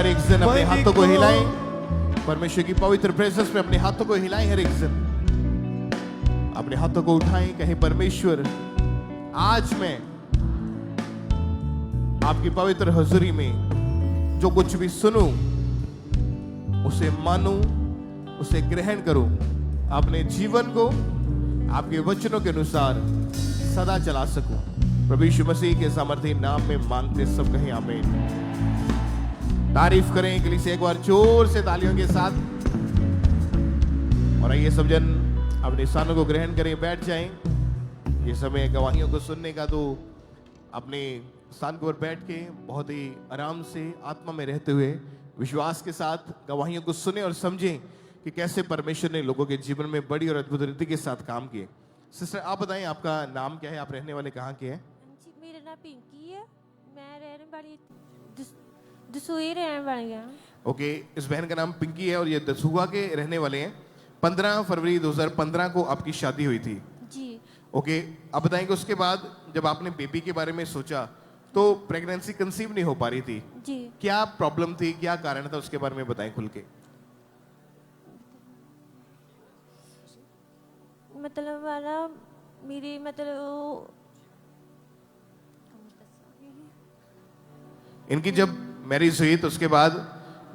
हर एक जन अपने हाथों को हिलाएं, परमेश्वर की पवित्र प्रेजेंस में अपने हाथों को हिलाएं। हर एक जन अपने हाथों को उठाएं, कहें परमेश्वर आज मैं आपकी पवित्र हुजूरी में जो कुछ भी सुनूं उसे मानूं, उसे ग्रहण करूं, अपने जीवन को आपके वचनों के अनुसार सदा चला सकूं। प्रभु यीशु मसीह के सामर्थ्य नाम में मांगते सब कहें आमीन। तारीफ करें के लिए एक बार जोर से तालियों के साथ। और आइए सब जन अपने स्थानों को ग्रहण करें, बैठ जाएं। ये समय गवाहियों को सुनने का, तो अपने स्थान पर बैठ के बहुत ही आराम से आत्मा में रहते हुए विश्वास के साथ गवाहियों को सुने और समझें कि कैसे परमेश्वर ने लोगों के जीवन में बड़ी और अद्भुत रीति के साथ काम किए। सिस्टर आप बताएं, आपका नाम क्या है, आप रहने वाले कहाँ के हैं? जी मेरा नाम पिंकी है, मैं रहने वाली दसूहे रहने वाली हूँ। ओके, इस बहन का नाम पिंकी है और ये दसूहा के रहने वाले हैं। 15 फरवरी 2015 को आपकी शादी हुई थी जी। ओके, आप बताएं कि उसके बाद जब आपने बेबी के बारे में सोचा तो प्रेगनेंसी कंसीव नहीं हो पा रही थी जी। क्या प्रॉब्लम थी, क्या कारण था, उसके बारे में बताएं खुल के। मतलब वाला मेरी इनकी जब मैरिज हुई तो उसके बाद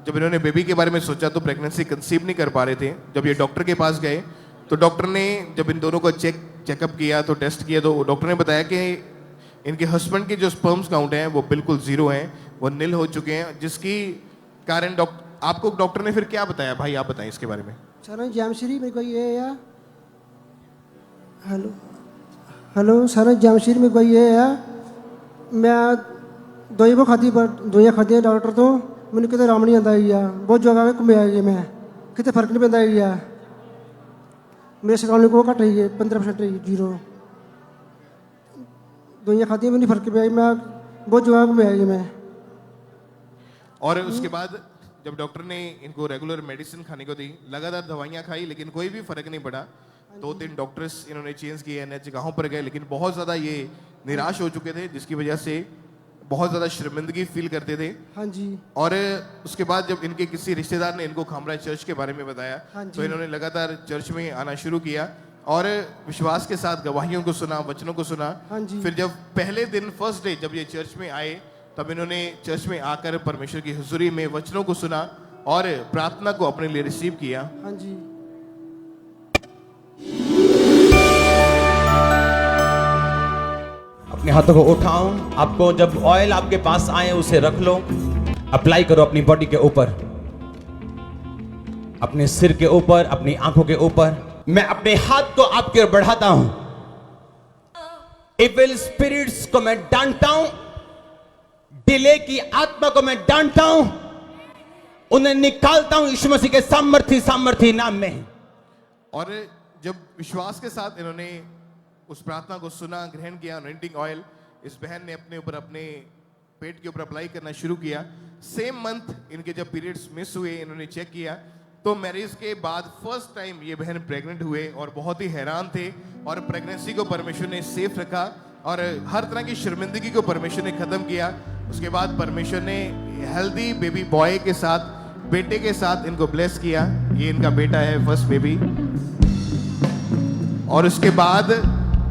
जब इन्होंने बेबी के बारे में सोचा तो प्रेगनेंसी कंसीव नहीं कर पा रहे थे। जब ये डॉक्टर के पास गए तो डॉक्टर ने जब इन दोनों को चेकअप किया तो टेस्ट किया तो डॉक्टर ने बताया कि इनके हस्बैंड के जो स्पर्म्स काउंट हैं वो बिल्कुल जीरो हैं, वो नील हो चुके हैं, जिसकी कारण आपको डॉक्टर ने फिर क्या बताया? भाई आप बताएं इसके बारे में। सर जामश्री मेरे को ये है, हेलो सर जामश्री मेरे को ये है, मैं दवाई खाती डॉक्टर तो मैंने कितने आराम नहीं आता है, बहुत जगह घूमया जी, मैं कितने फर्क नहीं पैदा है, मेरे सकाल को घट रही है 15% रही, जीरो दवाइयाँ खाती मैंने फर्क पाया, मैं बहुत जगह घूमया जी मैं। और उसके बाद जब डॉक्टर ने इनको रेगुलर मेडिसिन खाने को दी, लगातार दवाइयाँ खाई लेकिन कोई भी फर्क नहीं पड़ा। 2-3 डॉक्टर्स इन्होंने चेंज किए, अन्य जगहों पर गए, लेकिन बहुत ज़्यादा ये निराश हो चुके थे, जिसकी वजह से बहुत ज़्यादा शर्मिंदगी फील करते थे। हाँ जी। और उसके बाद जब इनके किसी रिश्तेदार ने इनको खामरा चर्च के बारे में बताया तो इन्होंने लगातार चर्च में आना शुरू किया और विश्वास के साथ गवाहियों को सुना, वचनों को सुना। हाँ जी। फिर जब पहले दिन फर्स्ट डे जब ये चर्च में आए तब इन्होंने चर्च में आकर परमेश्वर की हुजूरी में वचनों को सुना और प्रार्थना को अपने लिए रिसीव किया। हाँ जी। अपने हाथों को उठाओ, आपको जब ऑयल आपके पास आए उसे रख लो, अप्लाई करो अपनी बॉडी के ऊपर, अपने सिर के ऊपर, अपनी आंखों के ऊपर। मैं अपने हाथ को आपके ओर बढ़ाता हूं, इविल स्पिरिट्स को मैं डांटता हूं, डिले की आत्मा को मैं डांटता हूं, उन्हें निकालता हूं यीशु मसीह के सामर्थी नाम में। और जब विश्वास के साथ इन्होंने उस प्रार्थना को सुना, ग्रहण किया, अनॉइंटिंग ऑयल इस बहन ने अपने ऊपर, अपने पेट के ऊपर अप्लाई करना शुरू किया। सेम मंथ इनके जब पीरियड्स मिस हुए, इन्होंने चेक किया तो मैरिज के बाद फर्स्ट टाइम ये बहन प्रेग्नेंट हुए और बहुत ही हैरान थे। और प्रेगनेंसी को परमेश्वर ने सेफ रखा और हर तरह की शर्मिंदगी को परमेश्वर ने खत्म किया। उसके बाद परमेश्वर ने हेल्दी बेबी बॉय के साथ, बेटे के साथ इनको ब्लेस किया। ये इनका बेटा है, फर्स्ट बेबी। और उसके बाद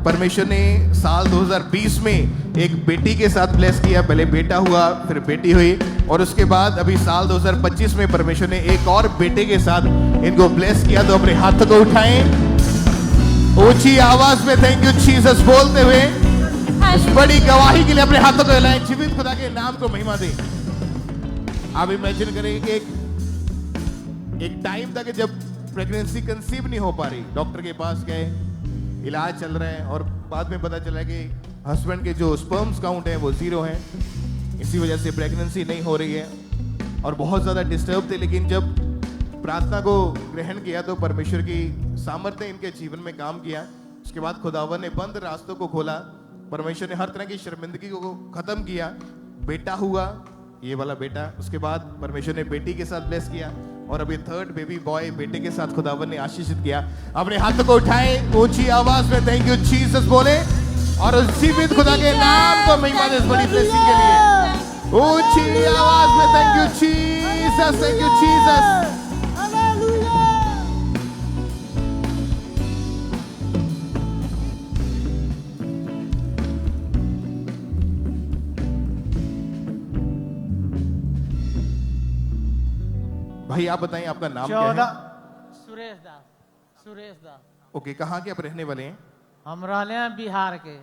परमेश्वर ने साल 2020 में एक बेटी के साथ ब्लेस किया। पहले बेटा हुआ, फिर बेटी हुई, और उसके बाद अभी साल 2025 में परमेश्वर ने एक और बेटे के साथ इनको ब्लेस किया। तो अपने हाथों को उठाएं, ऊंची आवाज में थैंक यू जीसस बोलते हुए इस बड़ी गवाही के लिए अपने हाथों को हिलाएं। जीवित खुदा के नाम को महिमा दें। आप इमेजिन करें कि एक टाइम था कि जब प्रेगनेंसी कंसीव नहीं हो पा रही, डॉक्टर के पास गए, इलाज चल रहा है और बाद में पता चला कि हस्बैंड के जो स्पर्म्स काउंट है वो जीरो हैं, इसी वजह से प्रेगनेंसी नहीं हो रही है और बहुत ज़्यादा डिस्टर्ब थे। लेकिन जब प्रार्थना को ग्रहण किया तो परमेश्वर की सामर्थ्य इनके जीवन में काम किया। उसके बाद खुदावन ने बंद रास्तों को खोला, परमेश्वर ने हर तरह की शर्मिंदगी को खत्म किया। बेटा हुआ, ये वाला बेटा। उसके बाद परमेश्वर ने बेटी के साथ ब्लेस किया और अभी थर्ड बेबी बॉय बेटे के साथ खुदावन ने आशीषित किया। अपने हाथों को उठाए, ऊंची आवाज में थैंक यू जीसस बोले और उस जीवित खुदा के नाम को महिमा दे इस बड़ी ब्लेसिंग के लिए। ऊंची आवाज में thank you Jesus. Jesus, thank you Jesus. भाई आप बताएं आपका नाम क्या है? सुरेश दास। ओके, कहाँ के आप रहने वाले हैं? हम रहले हैं बिहार के।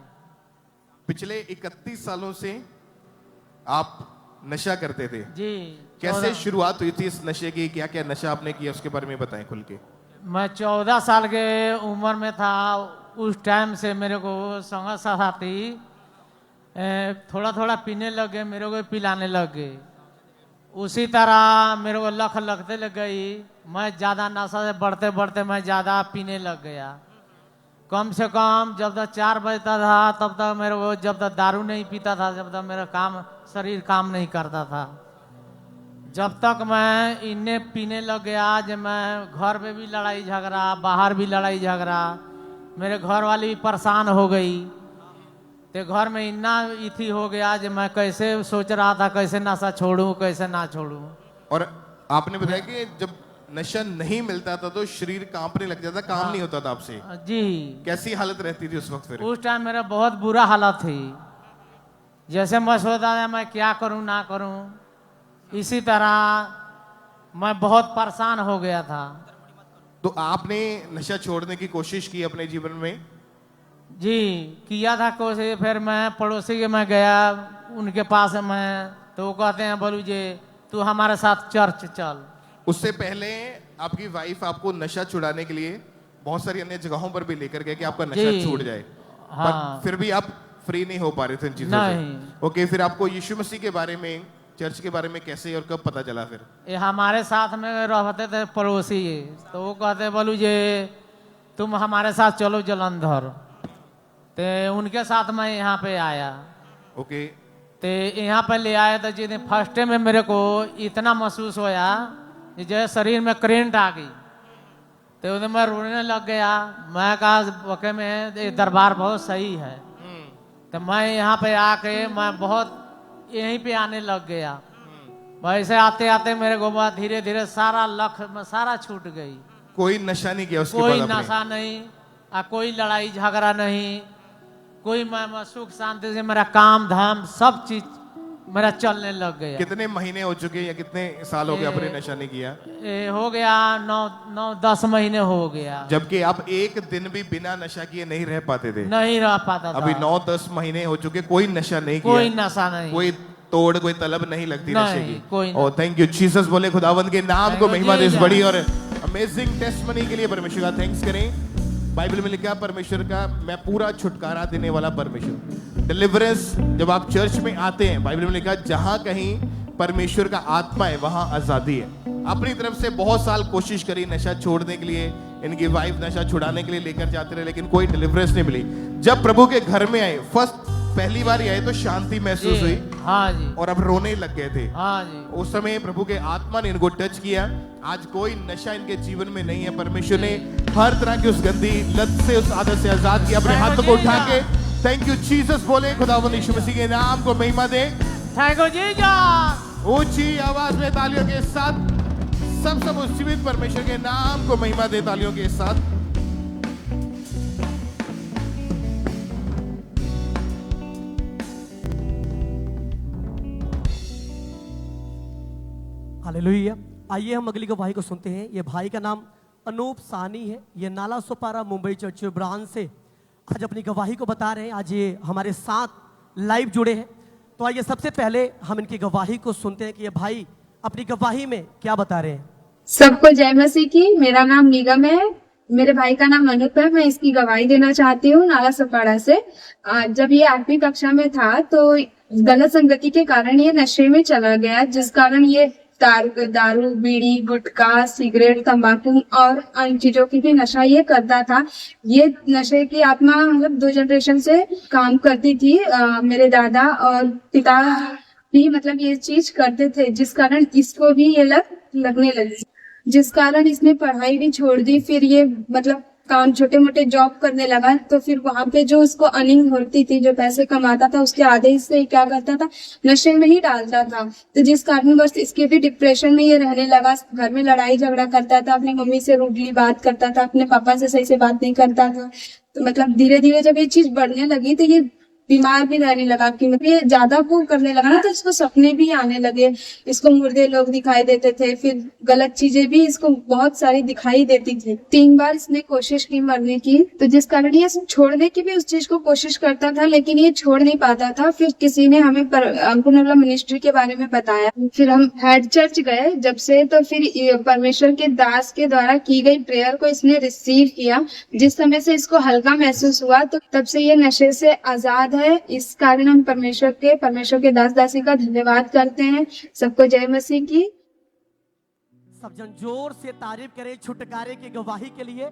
पिछले 31 सालों से आप नशा करते थे जी। कैसे शुरुआत हुई थी इस नशे की? क्या क्या नशा आपने किया उसके बारे में बताएं खुल के। मैं 14 साल के उम्र में था, उस टाइम से मेरे को संग साथी थोड़ा थोड़ा पीने लग गए, मेरे को पिलाने लग गए। उसी तरह मेरे को लख लगते लग गई। मैं ज़्यादा नशा से बढ़ते बढ़ते मैं ज़्यादा पीने लग गया। कम से कम जब तक 4 बजता था तब तक मेरे को, जब तक दारू नहीं पीता था, जब तक मेरा शरीर काम नहीं करता था। जब तक मैं इन्हें पीने लग गया, जब मैं घर पे भी लड़ाई झगड़ा, बाहर भी लड़ाई झगड़ा, मेरे घर वाली भी परेशान हो गई। तो घर में इतना इथी हो गया जो मैं कैसे सोच रहा था कैसे नशा छोड़ूं कैसे ना छोड़ूं। और आपने बताया कि जब नशा नहीं मिलता था तो शरीर कांपने लग जाता, काम नहीं होता था आपसे। जी। कैसी हालत रहती थी उस वक्त फिर? उस टाइम मेरा बहुत बुरा हालत थी। जैसे मैं सोचता था मैं क्या करूं ना करूं, इसी तरह मैं बहुत परेशान हो गया था। तो आपने नशा छोड़ने की कोशिश की अपने जीवन में? जी किया था कोशिश। फिर मैं पड़ोसी के मैं गया उनके पास मैं, तो वो कहते हैं बोलू जी तू हमारे साथ चर्च चल। उससे पहले आपकी वाइफ आपको नशा छुड़ाने के लिए बहुत सारी अन्य जगहों पर भी लेकर गए कि आपका नशा जी। छूट जाए। हाँ। पर फिर भी आप फ्री नहीं हो पा रहे थे इन चीजों से। नहीं। ओके, फिर आपको यीशु मसीह के बारे में, चर्च के बारे में कैसे और कब पता चला फिर? ये हमारे साथ में रहते थे पड़ोसी, तो वो कहते बोलू जी तुम हमारे साथ चलो जलंधर। तो उनके साथ मैं यहाँ पे आया। ओके। तो यहाँ पे ले आया तो जिस फर्स्ट में मेरे को इतना महसूस होया कि जैसे शरीर में करंट आ गई। तो उधर मैं रोने लग गया। मैं कहा वाकई में ये दरबार बहुत सही है। तो मैं यहाँ पे आके मैं बहुत यहीं पे आने लग गया। वैसे आते आते मेरे को धीरे धीरे सारा लख में सारा छूट गई। कोई नशा नहीं किया उसके कोई बाद आपने? नशा नहीं, कोई लड़ाई झगड़ा नहीं, कोई मैं सुख शांति से मेरा काम धाम सब चीज मेरा चलने लग गया। कितने महीने हो चुके या कितने साल हो गए आपने नशा नहीं किया? हो गया 9-10 महीने हो गया। जबकि आप एक दिन भी बिना नशा किए नहीं रह पाते थे। नहीं रह पाता था। अभी 9-10 महीने हो चुके, कोई नशा नहीं किया? कोई नशा नहीं, कोई तोड़, कोई तलब नहीं लगती नहीं, नशे की? कोई ओह थैंक यू जीसस। बोले खुदावंद के नाम को Thank you, महिमा दे। इस Jesus। बड़ी और अमेजिंग टेस्टमनी के लिए परमेश्वर का थैंक्स करें। बाइबल में लिखा परमेश्वर का मैं पूरा छुटकारा देने वाला परमेश्वर। डिलीवरेंस जब आप चर्च में आते हैं, बाइबल में लिखा जहां कहीं परमेश्वर का आत्मा है वहां आजादी है। अपनी तरफ से बहुत साल कोशिश करी नशा छोड़ने के लिए, इनकी वाइफ नशा छुड़ाने के लिए लेकर जाते रहे, लेकिन कोई डिलीवरेंस नहीं मिली। जब प्रभु के घर में आए, पहली बार आए तो शांति महसूस हुई। हाँ जी। और अब रोने लग गए थे। हाँ जी। उस समय प्रभु के आत्मा ने इनको टच किया। आज कोई नशा इनके जीवन में नहीं है। परमेश्वर ने हर तरह की उस गंदी लत से, उस आदत से आजाद किया। अपने हाथों को उठा के थैंक यू जीसस बोले। खुदावंद यीशु मसीह के नाम को महिमा दे। Thank you Jesus. ऊंची आवाज में तालियों के साथ सब उस जीवित परमेश्वर के नाम को महिमा दे तालियों के साथ। हालेलुया। आइए हम अगली गवाही को सुनते हैं। ये भाई का नाम अनूप साहनी है। ये नाला सोपारा मुंबई चर्च ब्रांच से आज अपनी गवाही को बता रहे हैं। आज ये हमारे साथ लाइव जुड़े हैं। तो आइए सबसे पहले हम इनकी गवाही को सुनते हैं कि ये भाई अपनी गवाही में क्या बता रहे हैं। सबको जय मसीह की। मेरा नाम निगम है, मेरे भाई का नाम अनूप है। मैं इसकी गवाही देना चाहती हूँ नाला सोपारा से। जब ये 8वीं कक्षा में था तो गलत संगति के कारण ये नशे में चला गया, जिस कारण ये दारू, बीड़ी, गुटखा, सिगरेट, तंबाकू और अन्य चीजों की भी नशा ये करता था। ये नशे की आत्मा मतलब 2 जनरेशन से काम करती थी। मेरे दादा और पिता भी मतलब ये चीज करते थे, जिस कारण इसको भी ये लत लगने लगी, जिस कारण इसने पढ़ाई भी छोड़ दी। फिर ये मतलब काम छोटे मोटे जॉब करने लगा। तो फिर वहां पे जो उसको अर्निंग होती थी, जो पैसे कमाता था, उसके आधे हिस्से क्या करता था, नशे में ही डालता था। तो जिस कारणवश इसके भी डिप्रेशन में ये रहने लगा। घर में लड़ाई झगड़ा करता था, अपनी मम्मी से रूडली बात करता था, अपने पापा से सही से बात नहीं करता था। तो मतलब धीरे धीरे जब ये चीज बढ़ने लगी तो ये बीमार भी रहने लगा कि मतलब ये ज्यादा वो करने लगा ना, तो इसको सपने भी आने लगे, इसको मुर्दे लोग दिखाई देते थे, फिर गलत चीजें भी इसको बहुत सारी दिखाई देती थी। 3 बार इसने कोशिश की मरने की, तो जिस कारण ये छोड़ने की भी उस चीज को कोशिश करता था, लेकिन ये छोड़ नहीं पाता था। फिर किसी ने हमें अंकुर मिनिस्ट्री के बारे में बताया, फिर हम हेड चर्च गए जब से, तो फिर परमेश्वर के दास के द्वारा की गई प्रेयर को इसने रिसीव किया। जिस समय से इसको हल्का महसूस हुआ, तो तब से ये नशे से आजाद है। इस कारण हम परमेश्वर के दास दासी का धन्यवाद करते हैं। सबको जय मसीह की। सब जन जोर से तारीफ करें छुटकारे की गवाही के लिए।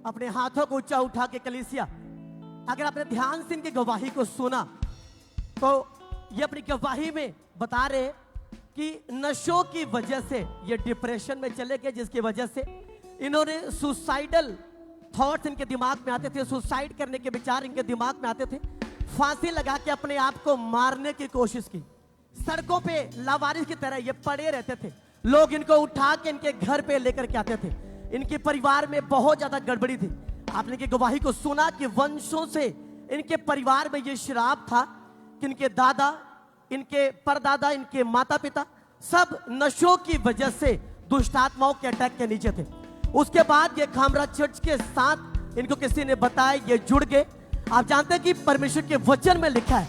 अपने हाथों को ऊंचा उठा के कलीसिया, अगर आपने ध्यान से इनकी गवाही को सुना तो ये अपनी गवाही में बता रहे कि नशों की वजह से ये डिप्रेशन में चले गए, जिसकी वजह से इन्होंने सुसाइडल थॉट्स इनके दिमाग में आते थे, सुसाइड करने के विचार इनके दिमाग में आते थे, फांसी लगा के अपने आप को मारने की कोशिश की। सड़कों पे लावारिस की तरह ये पड़े रहते थे, लोग इनको उठा के इनके घर पे लेकर के आते थे। इनके परिवार में बहुत ज्यादा गड़बड़ी थी। आपने इनकी गवाही को सुना कि वंशों से इनके परिवार में ये श्राप था कि इनके दादा, इनके परदादा, इनके माता पिता सब नशों की वजह से दुष्ट आत्माओं के अटैक के नीचे थे। उसके बाद ये खामरा चर्च के साथ इनको किसी ने बताया, ये जुड़ गए। आप जानते हैं कि परमेश्वर के वचन में लिखा है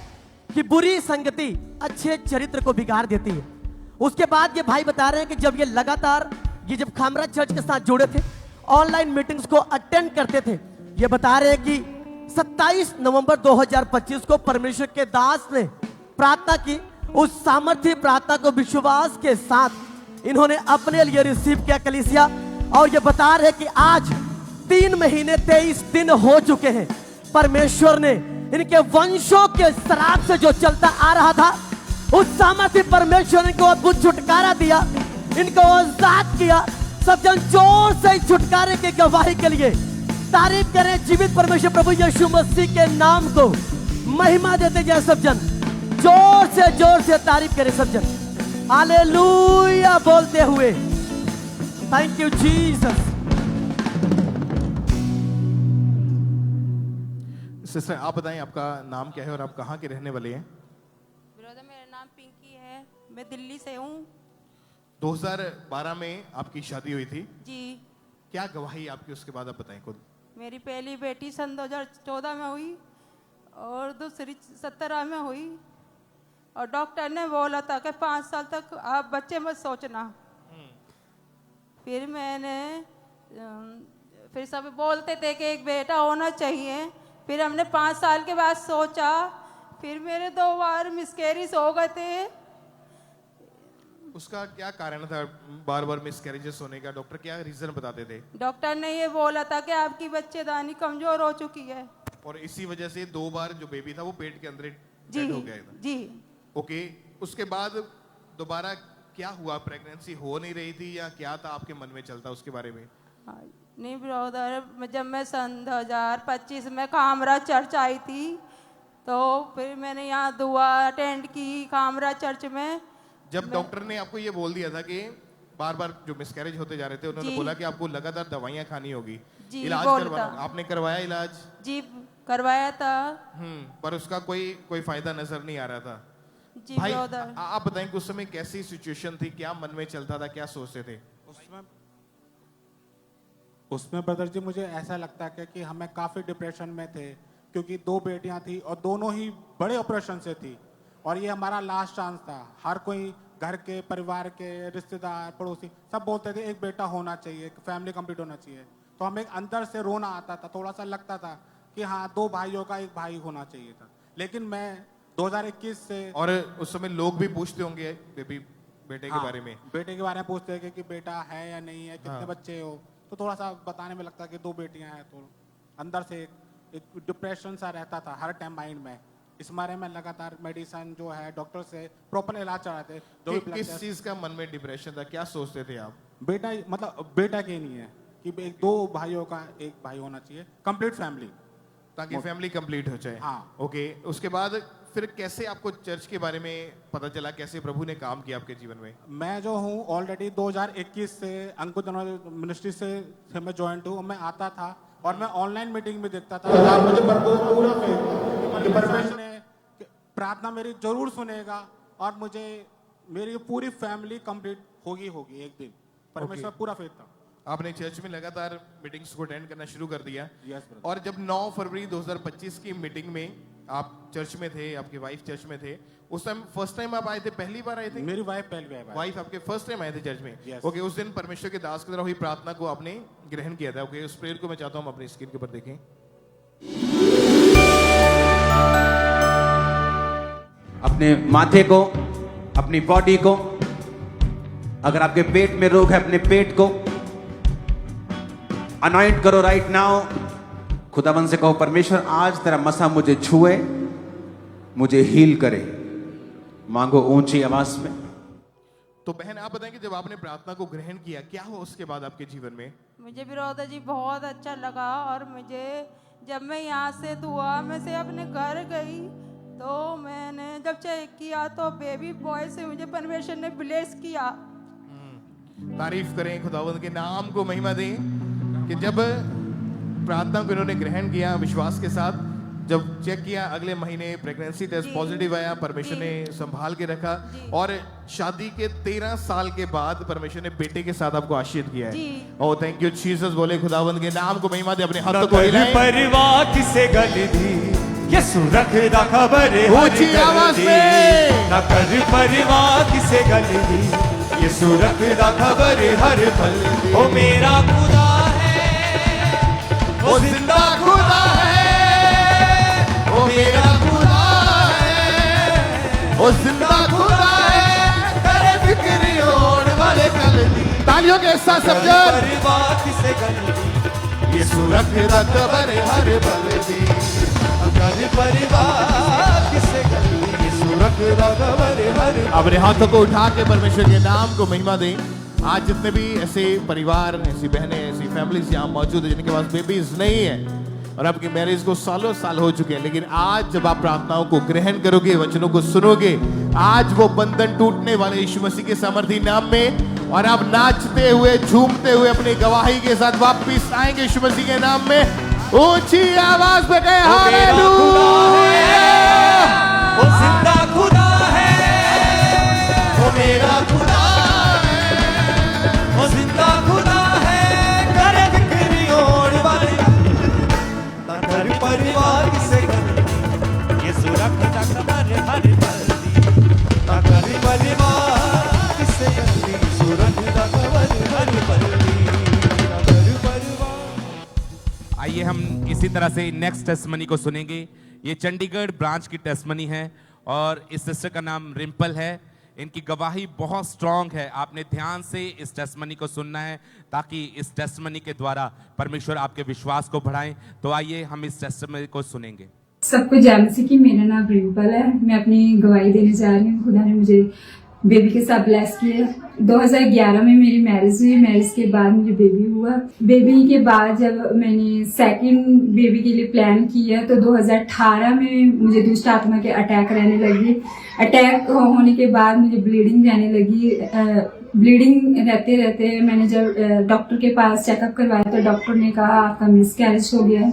कि बुरी संगति अच्छे चरित्र को बिगाड़ देती है। उसके बाद ये भाई बता रहे हैं कि जब ये लगातार ये जब खामरा चर्च के साथ जुड़े थे, ऑनलाइन मीटिंग्स को अटेंड करते थे, ये बता रहे हैं कि 27 नवंबर 2025 को परमेश्वर के दास ने प्रार्थना की। उस सामर्थ्य प्रार्थना को विश्वास के साथ इन्होंने अपने लिए रिसीव किया कलीसिया। और ये बता रहे हैं कि आज 3 महीने 23 दिन हो चुके हैं। परमेश्वर ने इनके वंशों के श्राप से जो चलता आ रहा था, उस सामर्थ्य परमेश्वर ने इनको अद्भुत छुटकारा दिया, इनको आजाद किया। सब जन जोर से छुटकारे की गवाही के लिए तारीफ करें जीवित परमेश्वर प्रभु यीशु मसीह के नाम को महिमा देते जाए। सब जन जोर से तारीफ करें। सब जन हालेलुया बोलते हुए, थैंक यू जीसस। सिस्टर, आप बताएं आपका नाम क्या है और आप कहाँ के रहने वाले हैं? ब्रदर, मेरा नाम पिंकी है, मैं दिल्ली से हूँ। 2012 में आपकी शादी हुई थी जी। क्या गवाही आपकी, उसके बाद आप बताएं खुद। मेरी पहली बेटी सन 2014 में हुई और दूसरी 17 में हुई। और डॉक्टर ने बोला था कि 5 साल तक आप बच्चे मत सोचना। फिर मैंने फिर सब बोलते थे कि एक बेटा होना चाहिए। फिर हमने 5 साल के बाद सोचा। फिर मेरे 2 बार मिसकैरेज हो गए थे। उसका क्या कारण था बार बार मिसकैरेजेस होने का? डॉक्टर क्या रीजन बताते थे? डॉक्टर ने ये बोला था कि आपकी बच्चेदानी कमजोर हो चुकी है। और इसी वजह से 2 बार जो बेबी था वो पेट के अंदर जी डेड हो गया था। जी। ओके, उसके बाद दोबारा क्या हुआ? प्रेगनेंसी हो नहीं रही थी या क्या था आपके मन में चलता, उसके बारे में? नहीं ब्रदर, जब मैं सन 2025 में खामरा चर्च आई थी, तो फिर मैंने यहाँ दुआ अटेंड की खामरा चर्च में। जब डॉक्टर ने आपको ये बोल दिया था कि बार बार जो मिसकैरेज होते जा रहे थे, उन्होंने बोला कि आपको लगातार दवाइयाँ खानी होगी, इलाज करवाना, आपने करवाया इलाज? जी करवाया था। पर उसका कोई फायदा नजर नहीं आ रहा था। जी भाई ब्रदर, आप बताएं कि उस समय कैसी सिचुएशन थी, क्या मन में चलता था, क्या सोचते थे? उसमें ब्रदर जी मुझे ऐसा लगता है कि हमें काफ़ी डिप्रेशन में थे, क्योंकि 2 बेटियां थी और दोनों ही बड़े ऑपरेशन से थी और ये हमारा लास्ट चांस था। हर कोई, घर के, परिवार के, रिश्तेदार, पड़ोसी सब बोलते थे एक बेटा होना चाहिए, फैमिली कंप्लीट होना चाहिए। तो हमें अंदर से रोना आता था, थोड़ा सा लगता था कि हाँ 2 भाइयों का 1 भाई होना चाहिए था। लेकिन मैं 2021 से, और उस समय लोग भी पूछते होंगे बेटे के बारे में? बेटे के बारे में पूछते हैं कि बेटा है या नहीं है, कितने बच्चे हो, तो थोड़ा सा बताने में लगता है कि 2 बेटियां हैं। तो अंदर से एक डिप्रेशन सा रहता था हर टाइम माइंड में। इस बारे में लगातार मेडिसिन जो है डॉक्टर से प्रॉपर इलाज चलाते थे। किस चीज का मन में डिप्रेशन था, क्या सोचते थे आप? बेटा, मतलब बेटा के नहीं है कि एक 2 भाइयों का एक भाई होना चाहिए, कंप्लीट फैमिली। ताकि फैमिली कंप्लीट हो जाए। हाँ। ओके, उसके बाद फिर कैसे आपको चर्च के बारे में पता चला, कैसे प्रभु ने काम किया आपके जीवन में? मैं जो हूँ ऑलरेडी 2021 से अंकुर मिनिस्ट्री से मैं ज्वाइंट हूँ। मैं आता था और मैं ऑनलाइन मीटिंग में देखता था। मुझे पूरा फेथ परमेश्वर ने प्रार्थना मेरी जरूर सुनेगा और मुझे मेरी पूरी फैमिली कंप्लीट होगी एक दिन। परमेश्वर पूरा फेथ था। आपने चर्च में लगातार मीटिंग्स को अटेंड करना शुरू कर दिया। Yes, brother. और जब 9 फरवरी 2025 की मीटिंग में आप चर्च में थे, आपकी वाइफ चर्च में थे, उस टाइम फर्स्ट टाइम आप आए थे, पहली बार आए थे? मेरी वाइफ पहली बार। वाइफ आपके फर्स्ट टाइम आए थे चर्च में। Yes. ओके, उस दिन परमेश्वर के दास की तरह हुई प्रार्थना को आपने ग्रहण किया था। ओके, उस प्रेयर को मैं चाहता हूँ अपनी स्क्रीन के ऊपर देखें। अपने माथे को, अपनी बॉडी को, अगर आपके पेट में रोग है अपने पेट को अनॉइंट करो राइट नाउ। खुदावन से कहो परमेश्वर आज तेरा मसा मुझे छुए, मुझे हील करे। मांगो ऊंची आवाज में। तो बहन आप बताएं कि जब आपने प्रार्थना को ग्रहण किया, क्या हुआ उसके बाद आपके जीवन में? मुझे विरोधा जी बहुत अच्छा लगा और मुझे जब मैं यहाँ से दुआ में से अपने घर गई तो मैंने जब चेक किया तो बेबी बॉय से मुझे परमेश्वर ने ब्लेस किया। तारीफ करें, खुदावंद के नाम को महिमा दें कि जब प्रार्थना को इन्होंने ग्रहण किया विश्वास के साथ, जब चेक किया अगले महीने प्रेगनेंसी टेस्ट पॉजिटिव आया, परमेश्वर ने संभाल के रखा और शादी के 13 साल के बाद परमेश्वर ने बेटे के साथ आपको आशीर्वाद किया है। ओह थैंक यू जीसस, बोले खुदावंद के नाम को महिमा दे। अपने हाथों को हिलाएं। परिवार किसे गल दी यसु रखदा खबर ऊंची आवाज में। न कर परिवार किसे गल दी यसु रखदा खबर हर पल। ओ मेरा खुदा है, वो जिंदा खुदा है, वो मेरा खुदा है, वो जिंदा खुदा है, करे फिक्री होने वाले कल दी। तालियों के साथ सब जन। परिवार किसे गल दी यीशु रखदा खबर हर पल दी। कर परिवार किसे गल दी यसु रखदा खबर हर। अपने हाथों को उठा के परमेश्वर के नाम को महिमा दें। आज जितने भी ऐसे परिवार, ऐसी बहनें, ऐसी फैमिलीज यहाँ मौजूद है जिनके पास बेबीज नहीं है और आपकी मैरिज को सालों साल हो चुके हैं, लेकिन आज जब आप प्रार्थनाओं को ग्रहण करोगे, वचनों को सुनोगे, आज वो बंधन टूटने वाले यीशु मसीह के सामर्थी नाम में और आप नाचते हुए, झूमते हुए अपनी गवाही के साथ वापिस आएंगे यीशु मसीह के नाम में। ऊंची आवाज में कहें हालेलुया। वो जिंदा खुदा है, वो मेरा खुदा वो जिंदा खुदा है, करे फिक्री होने वाली। कर परिवार किसे गल दी यसु रखदा खबर हर पल दी। कर परिवार किसे गल दी यसु रखदा खबर हर पल दी। कर परिवार। आइए हम इसी तरह से नेक्स्ट टेस्टमनी को सुनेंगे। ये चंडीगढ़ ब्रांच की टेस्टमनी है और इस सिस्टर का नाम रिम्पल है। इनकी गवाही बहुत स्ट्रांग है। आपने ध्यान से इस टेस्टमनी को सुनना है ताकि इस टेस्टमनी के द्वारा परमेश्वर आपके विश्वास को बढ़ाएं। तो आइए हम इस टेस्टमनी को सुनेंगे। सबको जय मसीह की। मेरा नाम रिम्पल है। मैं अपनी गवाही देने जा रही हूँ। खुदा ने मुझे बेबी के साथ ब्लेस किया। 2011 में मेरी मैरिज हुई। मैरिज के बाद मुझे बेबी हुआ। बेबी के बाद जब मैंने सेकंड बेबी के लिए प्लान किया तो 2018 में मुझे दुष्ट आत्मा के अटैक रहने लगी। अटैक होने के बाद मुझे ब्लीडिंग रहने लगी। ब्लीडिंग रहते रहते मैंने जब डॉक्टर के पास चेकअप करवाया तो डॉक्टर ने कहा आपका मिसकैरेज हो गया है।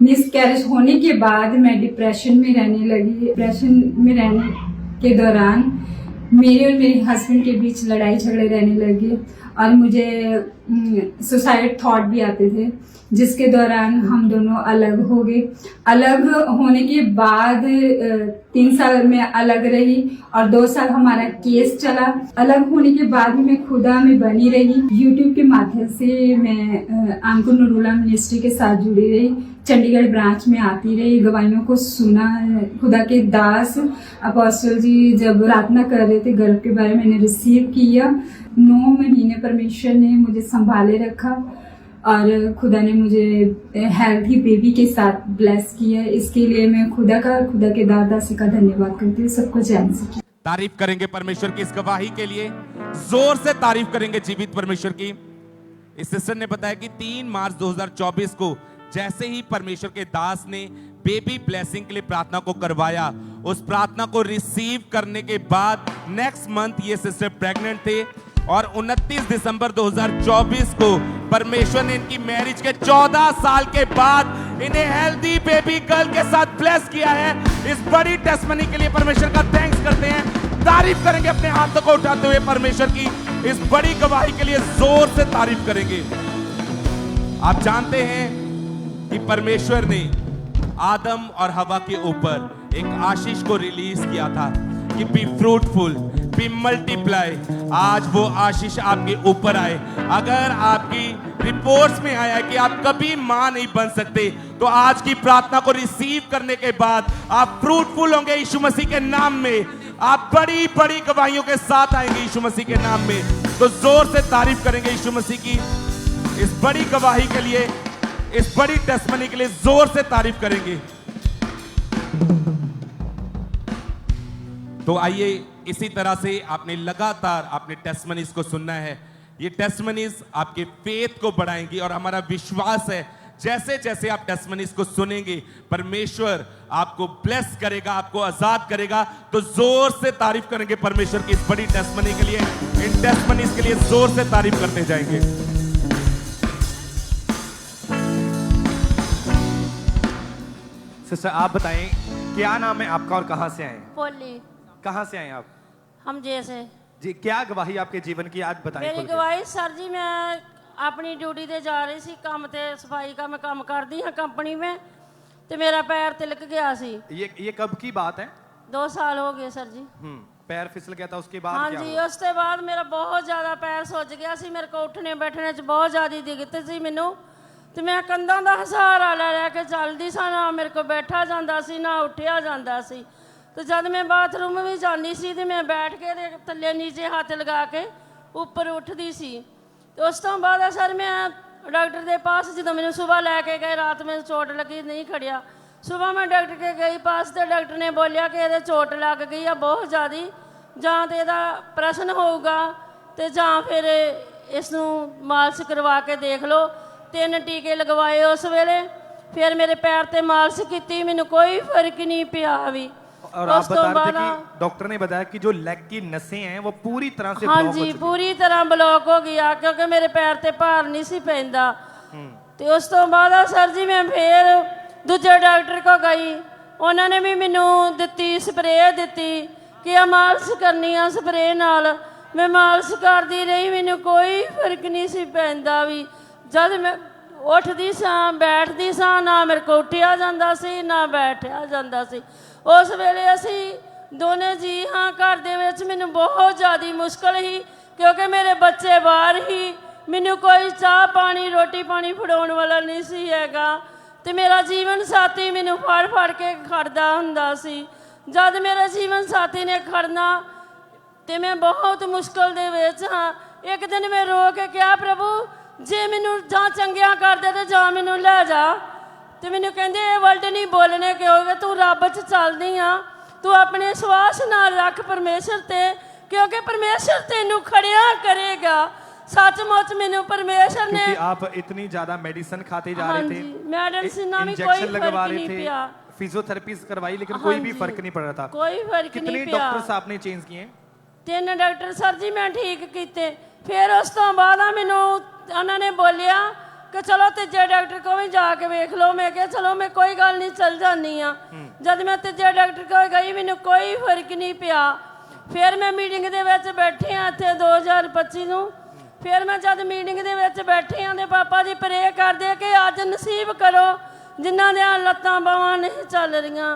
मिसकैरेज होने के बाद मैं डिप्रेशन में रहने लगी। डिप्रेशन में रहने के दौरान मेरे और मेरे हस्बैंड के बीच लड़ाई झगड़े रहने लगे और मुझे सुसाइड थॉट भी आते थे, जिसके दौरान हम दोनों अलग हो गए। अलग होने के बाद 3 साल मैं अलग रही और 2 साल हमारा केस चला। अलग होने के बाद भी मैं खुदा में बनी रही। यूट्यूब के माध्यम से मैं अंकुर नरूला मिनिस्ट्री के साथ जुड़ी रही। चंडीगढ़ ब्रांच में आती रही, गवाहियों को सुना। खुदा के दास अपोस्टल जी जब प्रार्थना कर रहे थे गर्भ के बारे में मैंने रिसीव किया। 9 महीने परमेश्वर ने मुझे संभाले रखा और खुदा ने मुझे हेल्थी बेबी के साथ ब्लेस किया। इसके लिए मैं खुदा के दास का धन्यवाद करती हूँ। सबको जय मसीह। तारीफ करेंगे परमेश्वर की इस गवाही के लिए, जोर से तारीफ करेंगे जीवित परमेश्वर की। इस सिस्टर ने बताया कि 3 मार्च 2024 को जैसे ही परमेश्वर के दास ने बेबी ब्लेसिंग के लिए प्रार्थना को करवाया, उस प्रार्थना को रिसीव करने के बाद नेक्स्ट मंथ ये सिस्टर प्रेग्नेंट थे और 29 दिसंबर 2024 को परमेश्वर ने इनकी मैरिज के 14 साल के बाद इन्हें हेल्दी बेबी गर्ल के साथ ब्लेस किया है। इस बड़ी टेस्टमनी के लिए परमेश्वर का थैंक्स करते हैं, तारीफ करेंगे अपने हाथों को उठाते हुए परमेश्वर की इस बड़ी गवाही के लिए जोर से तारीफ करेंगे। आप जानते हैं कि परमेश्वर ने आदम और हवा के ऊपर एक आशीष को रिलीज किया था कि बी फ्रूटफुल, बी मल्टीप्लाई। आज वो आशीष आपके ऊपर आए। अगर आपकी रिपोर्ट्स में आया कि आप कभी मां नहीं बन सकते, तो आज की प्रार्थना को रिसीव करने के बाद आप फ्रूटफुल होंगे यीशु मसीह के नाम में। आप बड़ी बड़ी गवाहियों के साथ आएंगे यीशु मसीह के नाम में। तो जोर से तारीफ करेंगे यीशु मसीह की इस बड़ी गवाही के लिए, इस बड़ी टेस्टमनी के लिए जोर से तारीफ करेंगे। तो आइए, इसी तरह से आपने लगातार आपने टेस्टमनीज को सुनना है। ये टेस्टमनीज आपके फेथ को बढ़ाएंगी और हमारा विश्वास है जैसे जैसे आप टेस्टमनीज को सुनेंगे परमेश्वर आपको ब्लेस करेगा, आपको आजाद करेगा। तो जोर से तारीफ करेंगे परमेश्वर की इस बड़ी टेस्टमनी के लिए। इन टेस्टमनीज के लिए जोर से तारीफ करते जाएंगे। सिस्टर आप बताएं क्या नाम है आपका और कहां से आए? पोली। कहां से आए आप? हम जैसे जी, क्या गवाही आपके जीवन की आज बताएं? मेरी गवाही सर जी, मैं अपनी ड्यूटी ਤੇ ਜਾ ਰਹੀ ਸੀ ਕੰਮ ਤੇ, ਸਫਾਈ का मैं काम करती हाँ कंपनी में, ਤੇ मेरा पैर तिलक गया सी। ये कब की बात है? 2 साल हो गए सर जी। पैर फिसल गया था, उसके बाद हाँ क्या जी, हुआ? उसके बाद मेरा बहुत ज़्यादा पैर सुज गया सी। मेरे को उठने बैठने च बहुत ज़्यादा दिक्कत सी मैनू, ਤੇ मैं कंधा का सहारा ਲੈ के चलती सा, ना मेरे को बैठा जाता सी ना उठिया जाता सी। तो जब मैं बाथरूम भी जाती सी तो मैं बैठ के थल्ले नीचे हाथ लगा के ऊपर उठती सी। तो उस तो बाद सर मैं डॉक्टर के पास जो मैंने सुबह लैके गए, रात में चोट लगी नहीं खड़िया, सुबह मैं डॉक्टर के गई पास, तो डॉक्टर ने बोलिया कि ये चोट लग गई है बहुत ज़्यादा, जां तो यदा प्रश्न होगा तो जां फिर इसनू मालिश करवा के देख लो। 3 टीके लगवाए उस वेले, फिर मेरे पैर ते मालिश की, मैनू कोई फर्क नहीं पिया भी। और आप बता रहे थे कि डॉक्टर ने बताया कि जो लेग की नसें हैं वो पूरी तरह से हाँ ब्लॉक जी, हो चुकी पूरी तरह ब्लॉक हो गया, क्योंकि मेरे पैर ते भार नहीं सी पैंदा। तो उस तो बाद सर जी मैं फिर दूजे डॉक्टर को गई, उन्होंने भी मैनू दिती स्प्रे दी कि मालिश करनी आ स्प्रे नाल। मैं मालिश करती रही, मैनू कोई फर्क नहीं सी पैंदा भी। जब मैं उठती सा बैठती सा, ना मेरे को उठिया जाता सी ना बैठिया जाता सी। उस वेले असी दोने जी हाँ घर दे विच मैनू बहुत ज़्यादा मुश्किल ही, क्योंकि मेरे बच्चे बाहर ही, मैनू कोई चाह पानी रोटी पानी फड़ाउण वाला नहीं सी हैगा। ते मेरा जीवन साथी मैनू फड़ फड़ के खड़दा हुंदा सी। जद मेरा जीवन साथी ने खड़ना तो मैं बहुत मुश्किल दे विच हाँ। एक दिन मैं रो के कहा, प्रभु जे मैनू जां चंगिया कर दे तो जां मैनू लै जा। तो मैनू कहंदे ये वर्ड नहीं बोलने क्योंकि तू रब च चलदी हाँ, तू अपने विश्वास नाल रख परमेश्वर ते, क्योंकि परमेश्वर तेनू खड़िया करेगा। सचमुच मैनू परमेश्वर ने, आप इतनी ज्यादा मेडिसिन खाते जा रहे थे, मेडिसिन में कोई इंजेक्शन फर्क लगवा नहीं रहे थे, पिया, फिजियोथेरेपी करवाई, लेकिन कोई भी फर्क नहीं पड़ रहा था। कोई फर्क कितने नहीं पिया। डॉक्टर्स आपने चेंज किए? 3 डॉक्टर सर जी मैं ठीक किए। फिर उस तो बाद मैनू उन्होंने बोलिया कि चलो तीजे डॉक्टर को भी जाके वेख लो। मैं क्या चलो मैं कोई गल नहीं चल जानी हाँ। जब मैं तीजे डॉक्टर को गई मैनू कोई फर्क नहीं पिया। फिर मैं मीटिंग दे विच बैठी हाँ इत्थे 2025 नूं। फिर मैं जब मीटिंग दे विच बैठी हाँ तो पापा जी प्रे कर दे कि अज नसीब करो जिन्हां दियां लत्तां बावां नहीं चल रहीआं।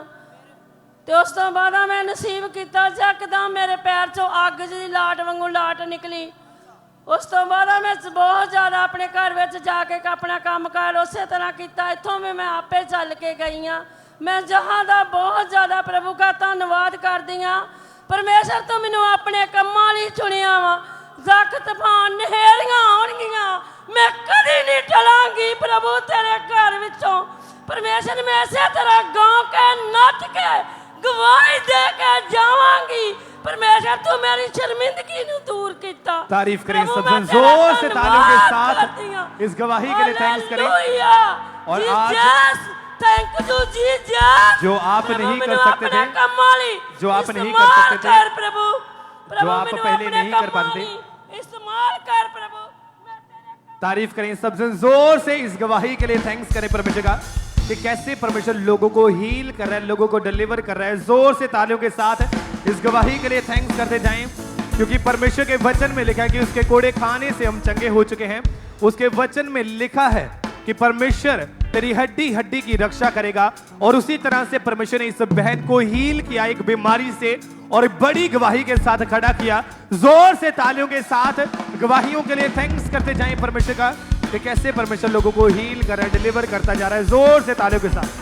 तो उस तो बाद मैं नसीब किया, यकदम मेरे पैर चों अग जी लाट वांगू लाट निकली। उस तो बाद मैं बहुत ज़्यादा अपने घर में जाके अपना काम कार उस तरह किया। इतों भी मैं आपे चल के गई हाँ। मैं जहाँ का बहुत ज़्यादा प्रभु का धन्यवाद करदी हाँ। परमेश्वर तो मैनू अपने कामां लई चुनिया वा। जख तूफान नहेरियां आउणगियां मैं कदी नहीं टलांगी प्रभु तेरे घर विचों। परमेश्वर मैं इसे तरह गाँव के नच के गवाही दे के जावांगी। परमेश्वर तू मेरी शर्मिंदगी नु दूर कीता। तारीफ करें प्रभु, सब मैं जन, तेरा जोर से तालियों के धन्यवाद साथ करती हूँ। इस गवाही के लिए थैंक्स करें। हालेलुया। और आज थैंक यू जीसस। जो आप प्रभु, नहीं कर मैनू सकते अपने थे, कमाली जो आप नहीं कर इस्तेमाल सकते थे, कर प्रभु, जो आप मैनू पहले अपने नहीं कर पाते थे। कमाली इस्तेमाल कर प्रभु। तारीफ करें सब जन, जोर से इस गवाही के लिए थैंक्स करें परमेश्वर का कि कैसे परमेश्वर लोगों को हील कर रहा है, लोगों को डिलीवर कर रहा है। जोर से तालियों के साथ इस गवाही के लिए थैंक्स करते जाएं, क्योंकि परमेश्वर के वचन में लिखा है कि उसके कोड़े खाने से हम चंगे हो चुके हैं। उसके वचन में लिखा है कि परमेश्वर तेरी हड्डी हड्डी की रक्षा करेगा, और उसी तरह से परमेश्वर ने इस बहन को हील किया एक बीमारी से, और बड़ी गवाही के साथ खड़ा किया। जोर से तालियों के साथ गवाहियों के लिए थैंक्स करते जाएं परमेश्वर का कि कैसे परमेश्वर लोगों को हील कर रहा है, डिलीवर करता जा रहा है। जोर से तालियों के साथ।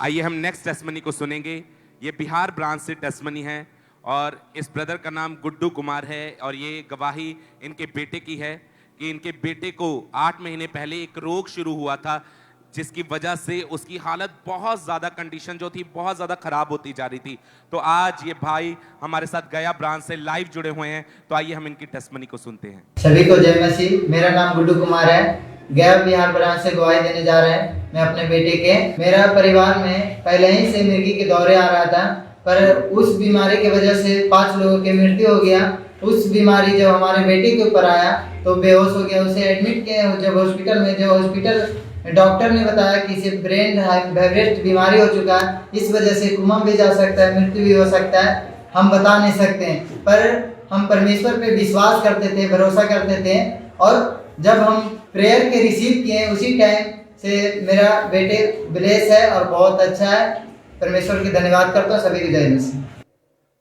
आइए हम नेक्स्ट टेस्टमनी को सुनेंगे। ये बिहार ब्रांच से टेस्टमनी है और इस ब्रदर का नाम गुड्डू कुमार है, और ये गवाही इनके बेटे की है कि इनके बेटे को 8 महीने पहले एक रोग शुरू हुआ था, जिसकी वजह से उसकी हालत बहुत ज़्यादा, कंडीशन जो थी बहुत ज़्यादा ख़राब होती जा रही थी। तो आज ये भाई हमारे साथ गया ब्रांच से लाइव जुड़े हुए हैं, तो आइए हम इनकी टेस्टमनी को सुनते हैं। सभी को जय मसीह। मेरा नाम गुड्डू कुमार है, गया बिहार ब्रांच से गवाही देने जा रहे हैं मैं अपने बेटे के। मेरा परिवार में पहले ही से मिर्गी के दौरे आ रहा था, पर उस बीमारी की वजह से 5 लोगों की मृत्यु हो गया। उस बीमारी जब हमारे बेटे के ऊपर आया तो बेहोश हो गया, उसे एडमिट किया जब हॉस्पिटल में। जो हॉस्पिटल डॉक्टर ने बताया कि इसे ब्रेन हेमरेज बीमारी हो चुका है, इस वजह से कुमम भी जा सकता है, मृत्यु भी हो सकता है, हम बता नहीं सकते हैं। पर हम परमेश्वर पे विश्वास करते थे, भरोसा करते थे, और जब हम प्रेयर के रिसीव किए उसी टाइम से मेरा बेटे ब्लेस है और बहुत अच्छा है। परमेश्वर की धन्यवाद करता हूँ। सभी की जय मसीह।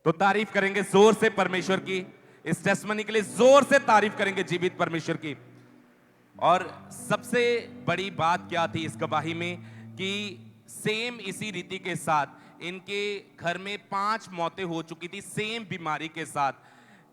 तो तारीफ करेंगे जोर से परमेश्वर की, इस टेस्टमनी के लिए जोर से तारीफ करेंगे जीवित परमेश्वर की। और सबसे बड़ी बात क्या थी इस गवाही में कि सेम इसी रीति के साथ इनके घर में 5 मौतें हो चुकी थी सेम बीमारी के साथ।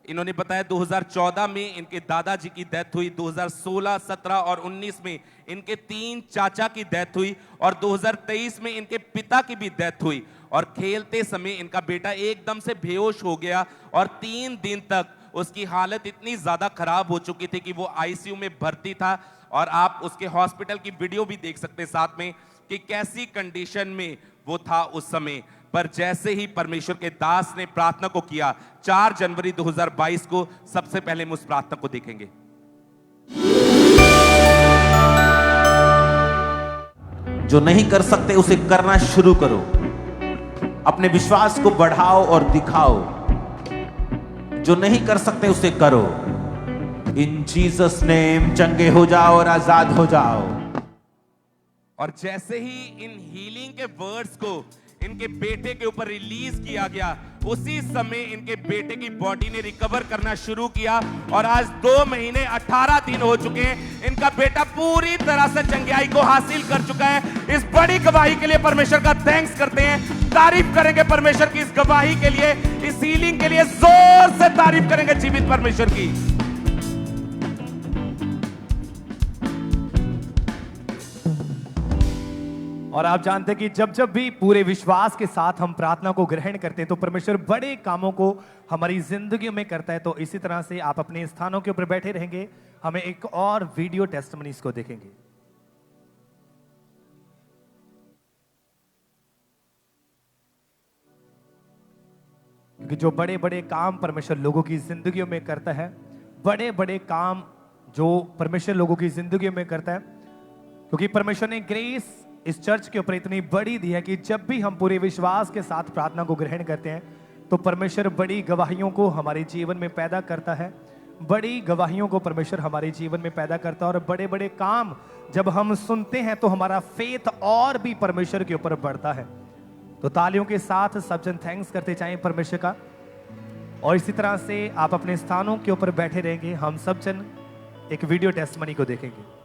इन्होंने बताया 2014 में इनके दादाजी की डेथ हुई, 2016, 17 और 19 में इनके 3 चाचा की डेथ हुई, और 2023 में इनके पिता की भी डेथ हुई। और खेलते समय इनका बेटा एकदम से बेहोश हो गया, और 3 दिन तक उसकी हालत इतनी ज्यादा खराब हो चुकी थी कि वो आईसीयू में भर्ती था। और आप उसके हॉस्पिटल की वीडियो भी देख सकते हैं साथ में कि कैसी कंडीशन में वो था उस समय। पर जैसे ही परमेश्वर के दास ने प्रार्थना को किया, 4 जनवरी 2022 को सबसे पहले हम उस प्रार्थना को देखेंगे। जो नहीं कर सकते उसे करना शुरू करो, अपने विश्वास को बढ़ाओ और दिखाओ। जो नहीं कर सकते उसे करो। इन जीसस नेम चंगे हो जाओ और आजाद हो जाओ। और जैसे ही इन हीलिंग के वर्ड्स को इनके बेटे के ऊपर रिलीज किया गया, उसी समय इनके बेटे की बॉडी ने रिकवर करना शुरू किया, और आज 2 महीने 18 दिन हो चुके हैं। इनका बेटा पूरी तरह से चंगाई को हासिल कर चुका है। इस बड़ी गवाही के लिए परमेश्वर का थैंक्स करते हैं, तारीफ करेंगे परमेश्वर की इस गवाही के लिए, इस हीलिंग के लिए जोर से तारीफ करेंगे जीवित परमेश्वर की। और आप जानते हैं कि जब जब भी पूरे विश्वास के साथ हम प्रार्थना को ग्रहण करते हैं तो परमेश्वर बड़े कामों को हमारी जिंदगी में करता है। तो इसी तरह से आप अपने स्थानों के ऊपर बैठे रहेंगे, हमें एक और वीडियो टेस्टमनीज को देखेंगे। क्योंकि जो बड़े बड़े काम परमेश्वर लोगों की जिंदगियों में करता है, बड़े बड़े काम जो परमेश्वर लोगों की जिंदगियों में करता है, क्योंकि परमेश्वर ने ग्रेस इस चर्च के ऊपर इतनी बड़ी दी है कि जब भी हम पूरे विश्वास के साथ प्रार्थना को ग्रहण करते हैं तो परमेश्वर बड़ी गवाहियों को हमारे जीवन में पैदा करता है। बड़ी गवाहियों को परमेश्वर हमारे जीवन में पैदा करता है, और बड़े बड़े काम जब हम सुनते हैं तो हमारा फेथ और भी परमेश्वर के ऊपर बढ़ता है। तो तालियों के साथ सब जन थैंक्स करते जाएं परमेश्वर का। और इसी तरह से आप अपने स्थानों के ऊपर बैठे रहेंगे, हम सब जन एक वीडियो टेस्टमनी को देखेंगे।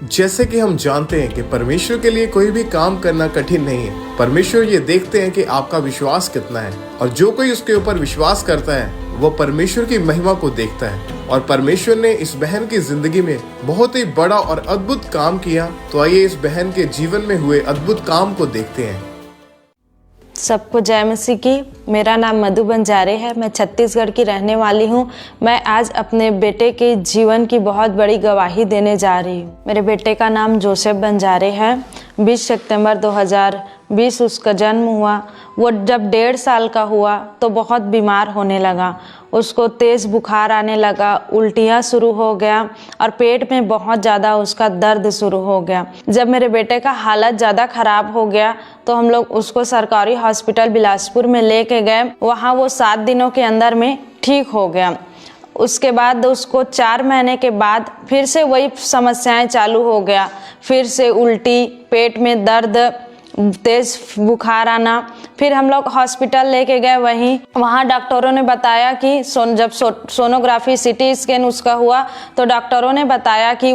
जैसे कि हम जानते हैं कि परमेश्वर के लिए कोई भी काम करना कठिन नहीं है। परमेश्वर ये देखते हैं कि आपका विश्वास कितना है, और जो कोई उसके ऊपर विश्वास करता है वो परमेश्वर की महिमा को देखता है। और परमेश्वर ने इस बहन की जिंदगी में बहुत ही बड़ा और अद्भुत काम किया। तो आइए इस बहन के जीवन में हुए अद्भुत काम को देखते हैं। सबको जय मसीह की। मेरा नाम मधु बंजारे है। मैं छत्तीसगढ़ की रहने वाली हूँ। मैं आज अपने बेटे के जीवन की बहुत बड़ी गवाही देने जा रही हूँ। मेरे बेटे का नाम जोसेफ बंजारे है। 20 सितंबर 2020 उसका जन्म हुआ। वो जब 1.5 साल का हुआ तो बहुत बीमार होने लगा। उसको तेज़ बुखार आने लगा, उल्टियाँ शुरू हो गया और पेट में बहुत ज़्यादा उसका दर्द शुरू हो गया। जब मेरे बेटे का हालत ज़्यादा ख़राब हो गया तो हम लोग उसको सरकारी हॉस्पिटल बिलासपुर में लेके गए। वहाँ वो 7 दिनों के अंदर में ठीक हो गया। उसके बाद उसको 4 महीने के बाद फिर से वही समस्याएं चालू हो गया। फिर से उल्टी, पेट में दर्द, तेज बुखार आना। फिर हम लोग हॉस्पिटल लेके गए। वहाँ डॉक्टरों ने बताया कि जब सोनोग्राफी सीटी स्कैन उसका हुआ तो डॉक्टरों ने बताया कि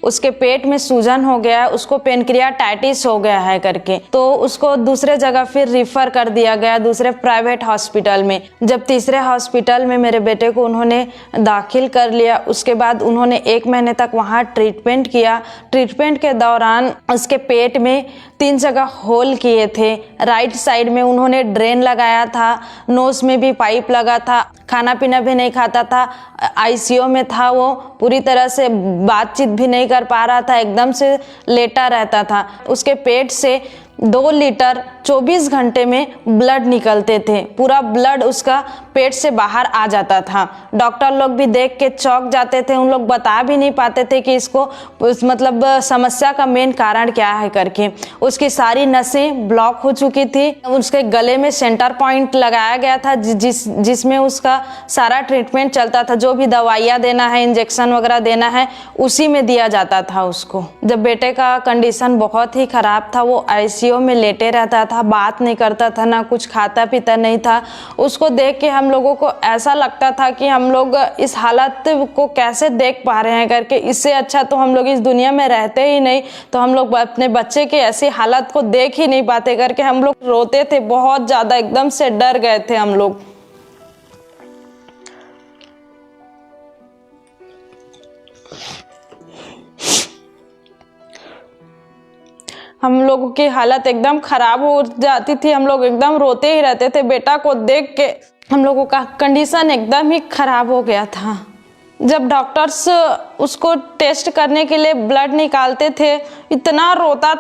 उसके पेट में सूजन हो गया है, उसको पेनक्रियाटाइटिस हो गया है करके। तो उसको दूसरे जगह फिर रिफ़र कर दिया गया, दूसरे प्राइवेट हॉस्पिटल में। जब तीसरे हॉस्पिटल में मेरे बेटे को उन्होंने दाखिल कर लिया, उसके बाद उन्होंने 1 महीने तक वहाँ ट्रीटमेंट किया। ट्रीटमेंट के दौरान उसके पेट में 3 जगह होल किए थे। राइट साइड में उन्होंने ड्रेन लगाया था, नोज में भी पाइप लगा था, खाना पीना भी नहीं खाता था, आईसीयू में था। वो पूरी तरह से बातचीत भी नहीं कर पा रहा था, एकदम से लेटा रहता था। उसके पेट से 2 लीटर 24 घंटे में ब्लड निकलते थे। पूरा ब्लड उसका पेट से बाहर आ जाता था। डॉक्टर लोग भी देख के चौंक जाते थे। उन लोग बता भी नहीं पाते थे कि इसको मतलब समस्या का मेन कारण क्या है करके। उसकी सारी नसें ब्लॉक हो चुकी थी। उसके गले में सेंटर पॉइंट लगाया गया था जिसमें उसका सारा ट्रीटमेंट चलता था। जो भी दवाइयाँ देना है, इंजेक्शन वगैरह देना है, उसी में दिया जाता था उसको। जब बेटे का कंडीशन बहुत ही ख़राब था, वो आईसीयू में लेटे रहता था, बात नहीं करता था, ना कुछ खाता पीता नहीं था। उसको देख के हम लोगों को ऐसा लगता था कि हम लोग इस हालत को कैसे देख पा रहे हैं करके। इससे अच्छा तो हम लोग इस दुनिया में रहते ही नहीं। तो हम लोग अपने बच्चे के ऐसी हालत को देख ही नहीं पाते करके हम लोग रोते थे बहुत ज़्यादा, एकदम से डर गए थे हम लोग। हम लोगों की हालत एकदम ख़राब हो जाती थी। हम लोग एकदम रोते ही रहते थे। बेटा को देख के हम लोगों का कंडीशन एकदम ही ख़राब हो गया था। जब डॉक्टर्स उसको टेस्ट करने के लिए ब्लड निकालते थे, इतना रोता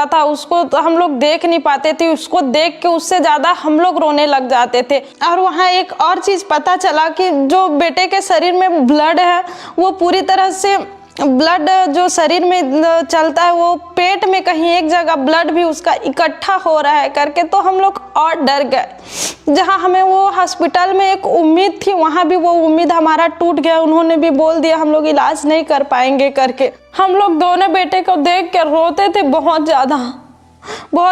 था। उसको तो हम लोग देख नहीं पाते थे। उसको देख के उससे ज़्यादा हम लोग रोने लग जाते थे। और वहाँ एक और चीज़ पता चला कि जो बेटे के शरीर में ब्लड है, वो पूरी तरह से ब्लड जो शरीर में चलता है, वो पेट में कहीं एक जगह ब्लड भी उसका इकट्ठा हो रहा है करके। तो हम लोग और डर गए। जहां हमें वो हॉस्पिटल में एक उम्मीद थी, वहां भी वो उम्मीद हमारा टूट गया। उन्होंने भी बोल दिया हम लोग इलाज नहीं कर पाएंगे करके। हम लोग दोनों बेटे को देख कर रोते थे, बहुत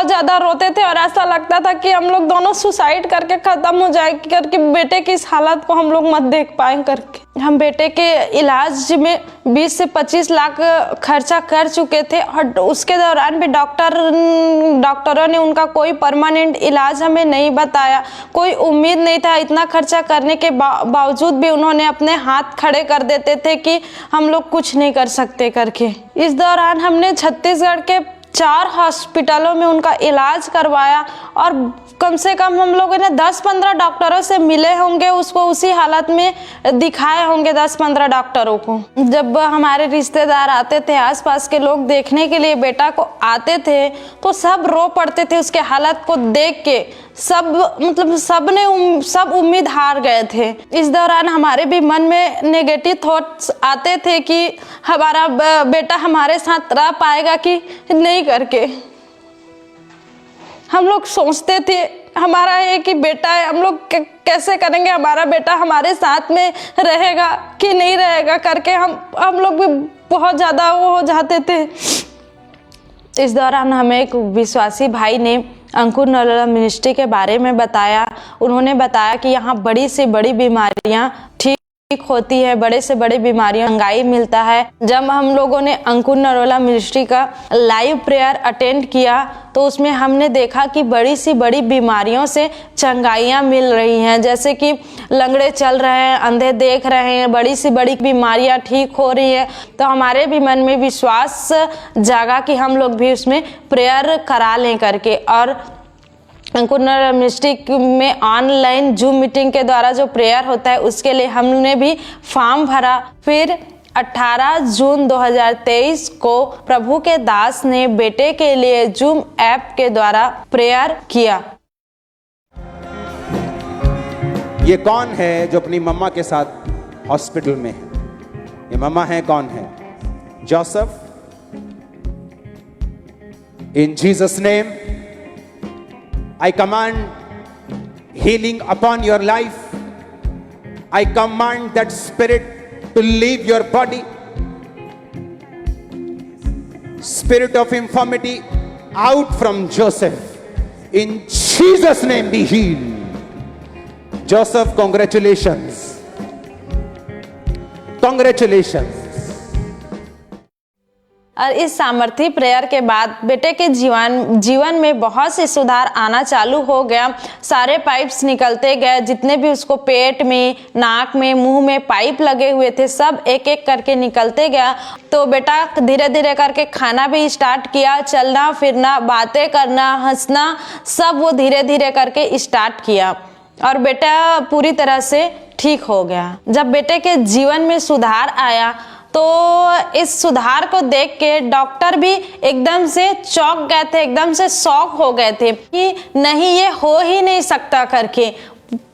ज़्यादा रोते थे। और ऐसा लगता था कि हम लोग दोनों सुसाइड करके ख़त्म हो जाए करके, बेटे की इस हालत को हम लोग मत देख पाए करके। हम बेटे के इलाज में 20 से 25 लाख खर्चा कर चुके थे। और उसके दौरान भी डॉक्टरों ने उनका कोई परमानेंट इलाज हमें नहीं बताया। कोई उम्मीद नहीं था। इतना खर्चा करने के बावजूद भी उन्होंने अपने हाथ खड़े कर देते थे कि हम लोग कुछ नहीं कर सकते करके। इस दौरान हमने छत्तीसगढ़ के 4 हॉस्पिटलों में उनका इलाज करवाया। और कम से कम हम लोगों ने 10-15 डॉक्टरों से मिले होंगे, उसको उसी हालत में दिखाए होंगे 10-15 डॉक्टरों को। जब हमारे रिश्तेदार आते थे, आसपास के लोग देखने के लिए बेटा को आते थे, तो सब रो पड़ते थे उसके हालत को देख के। सब उम्मीद हार गए थे। इस दौरान हमारे भी मन में नेगेटिव थॉट्स आते थे कि हमारा बेटा हमारे साथ रह पाएगा कि नहीं करके। हम लोग सोचते थे हमारा एक ही बेटा है, हम लोग कैसे करेंगे, हमारा बेटा हमारे साथ में रहेगा कि नहीं रहेगा करके हम लोग भी बहुत ज़्यादा वो हो जाते थे। इस दौरान हमें एक विश्वासी भाई ने अंकुर नलोला मिनिस्ट्री के बारे में बताया। उन्होंने बताया कि यहाँ बड़ी से बड़ी बीमारियाँ ठीक ठीक होती है, बड़े से बड़े बीमारियों चंगाई मिलता है। जब हम लोगों ने अंकुर नरोला मिनिस्ट्री का लाइव प्रेयर अटेंड किया तो उसमें हमने देखा कि बड़ी सी बड़ी बीमारियों से चंगाइयाँ मिल रही हैं, जैसे कि लंगड़े चल रहे हैं, अंधे देख रहे हैं, बड़ी सी बड़ी बीमारियाँ ठीक हो रही हैं। तो हमारे भी मन में विश्वास जागा कि हम लोग भी उसमें प्रेयर करा लें करके। और अंकुर नरोला मिनिस्ट्री में ऑनलाइन जूम मीटिंग के द्वारा जो प्रेयर होता है उसके लिए हमने भी फॉर्म भरा। फिर 18 जून 2023 को प्रभु के दास ने बेटे के लिए जूम ऐप के द्वारा प्रेयर किया। ये कौन है जो अपनी मम्मा के साथ हॉस्पिटल में है? ये मम्मा है, कौन है? Joseph. In Jesus name I command healing upon your life. I command that spirit to leave your body. Spirit of infirmity out from Joseph. In Jesus' name be healed. Joseph, congratulations. Congratulations. और इस सामर्थी prayer के बाद बेटे के जीवन में बहुत से सुधार आना चालू हो गया। सारे पाइप्स निकलते गए, जितने भी उसको पेट में, नाक में, मुंह में पाइप लगे हुए थे सब एक एक करके निकलते गया। तो बेटा धीरे धीरे करके खाना भी स्टार्ट किया, चलना फिरना, बातें करना, हंसना, सब वो धीरे धीरे करके स्टार्ट किया और बेटा पूरी तरह से ठीक हो गया। जब बेटे के जीवन में सुधार आया तो इस सुधार को देख के डॉक्टर भी एकदम से चौंक गए थे, एकदम से शॉक हो गए थे कि नहीं, ये हो ही नहीं सकता करके।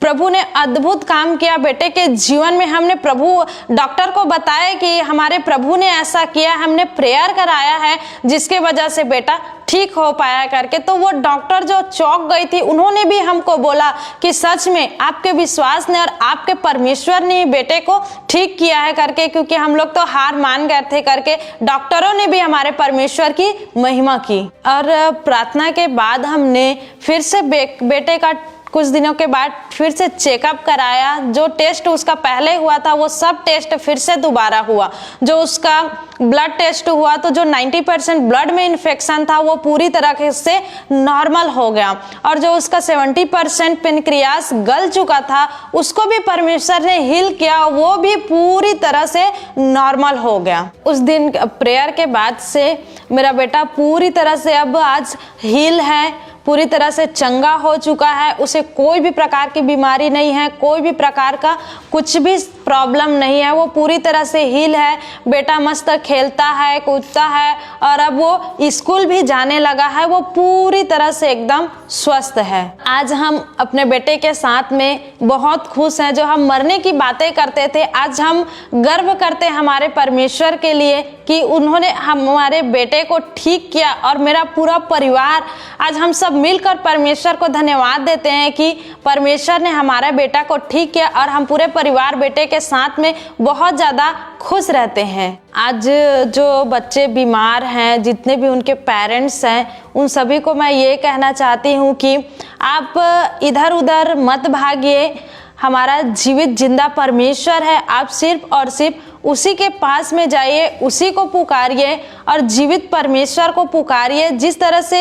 प्रभु ने अद्भुत काम किया बेटे के जीवन में। हमने प्रभु डॉक्टर को बताया कि हमारे प्रभु ने ऐसा किया, हमने प्रेयर कराया है जिसके वजह से बेटा ठीक हो पाया करके। तो वो डॉक्टर जो चौंक गई थी, उन्होंने भी हमको बोला कि सच में आपके विश्वास ने और आपके परमेश्वर ने बेटे को ठीक किया है करके, क्योंकि हम लोग तो हार मान गए थे करके। डॉक्टरों ने भी हमारे परमेश्वर की महिमा की। और प्रार्थना के बाद हमने फिर से बेटे का कुछ दिनों के बाद फिर से चेकअप कराया। जो टेस्ट उसका पहले हुआ था वो सब टेस्ट फिर से दोबारा हुआ। जो उसका ब्लड टेस्ट हुआ तो जो 90% ब्लड में इन्फेक्शन था वो पूरी तरह से नॉर्मल हो गया, और जो उसका 70% पेनक्रियास गल चुका था उसको भी परमेश्वर ने हील किया, वो भी पूरी तरह से नॉर्मल हो गया। उस दिन प्रेयर के बाद से मेरा बेटा पूरी तरह से अब आज हील है, पूरी तरह से चंगा हो चुका है। उसे कोई भी प्रकार की बीमारी नहीं है, कोई भी प्रकार का कुछ भी प्रॉब्लम नहीं है, वो पूरी तरह से हील है। बेटा मस्त खेलता है, कूदता है और अब वो स्कूल भी जाने लगा है। वो पूरी तरह से एकदम स्वस्थ है। आज हम अपने बेटे के साथ में बहुत खुश हैं। जो हम मरने की बातें करते थे, आज हम गर्व करते हैं हमारे परमेश्वर के लिए कि उन्होंने हमारे बेटे को ठीक किया। और मेरा पूरा परिवार, आज हम सब मिलकर परमेश्वर को धन्यवाद देते हैं कि परमेश्वर ने हमारा बेटा को ठीक किया, और हम पूरे परिवार बेटे के साथ में बहुत ज़्यादा खुश रहते हैं। आज जो बच्चे बीमार हैं, जितने भी उनके पेरेंट्स हैं, उन सभी को मैं ये कहना चाहती हूँ कि आप इधर उधर मत भागिए। हमारा जीवित जिंदा परमेश्वर है, आप सिर्फ और सिर्फ उसी के पास में जाइए, उसी को पुकारिए और जीवित परमेश्वर को पुकारिए। जिस तरह से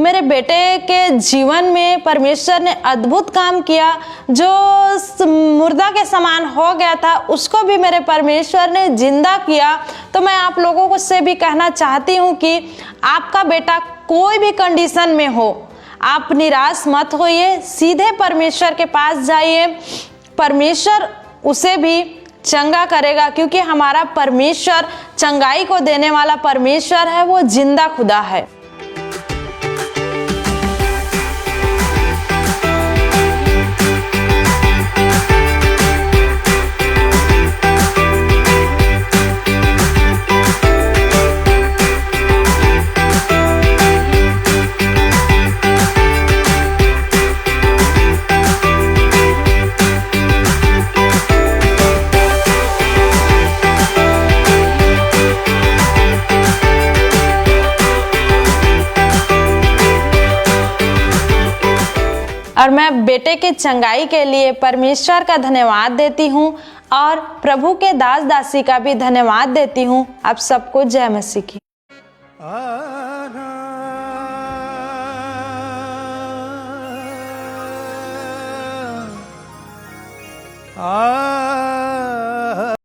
मेरे बेटे के जीवन में परमेश्वर ने अद्भुत काम किया, जो मुर्दा के समान हो गया था उसको भी मेरे परमेश्वर ने जिंदा किया। तो मैं आप लोगों को से भी कहना चाहती हूँ कि आपका बेटा कोई भी कंडीशन में हो, आप निराश मत होइए, सीधे परमेश्वर के पास जाइए। परमेश्वर उसे भी चंगा करेगा, क्योंकि हमारा परमेश्वर चंगाई को देने वाला परमेश्वर है, वो जिंदा खुदा है। और मैं बेटे के चंगाई के लिए परमेश्वर का धन्यवाद देती हूँ। और प्रभु के दास दासी का भी धन्यवाद देती हूँ। आप सबको जय मसीह की। आ